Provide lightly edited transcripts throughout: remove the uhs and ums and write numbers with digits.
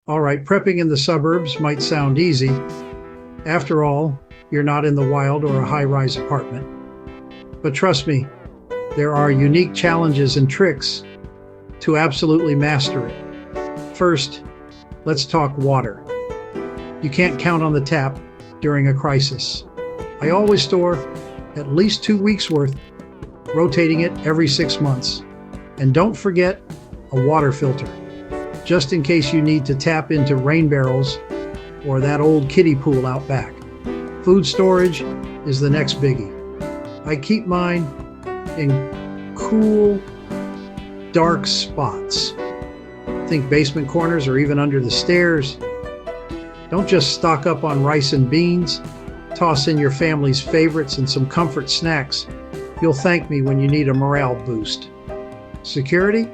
All right, prepping in the suburbs might sound easy. After all, you're not in the wild or a high-rise apartment. But trust me, there are unique challenges and tricks to absolutely master it. First, let's talk water. You can't count on the tap during a crisis. I always store at least 2 weeks worth, rotating it every 6 months. And don't forget a water filter, just in case you need to tap into rain barrels or that old kiddie pool out back. Food storage is the next biggie. I keep mine in cool, dark spots. Think basement corners or even under the stairs. Don't just stock up on rice and beans. Toss in your family's favorites and some comfort snacks. You'll thank me when you need a morale boost. Security?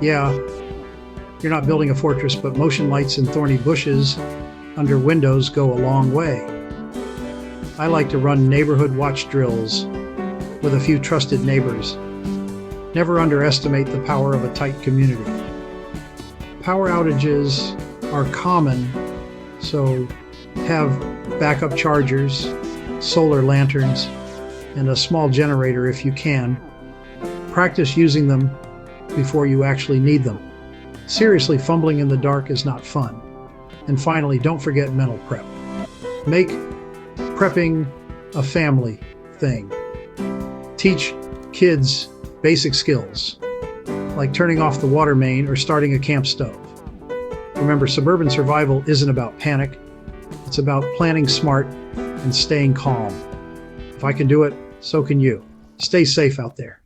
Yeah, you're not building a fortress, but motion lights and thorny bushes under windows go a long way. I like to run neighborhood watch drills with a few trusted neighbors. Never underestimate the power of a tight community. Power outages are common, so have backup chargers, solar lanterns, and a small generator if you can. Practice using them before you actually need them. Seriously, fumbling in the dark is not fun. And finally, don't forget mental prep. Make prepping a family thing. Teach kids basic skills, like turning off the water main or starting a camp stove. Remember, suburban survival isn't about panic. It's about planning smart and staying calm. If I can do it, so can you. Stay safe out there.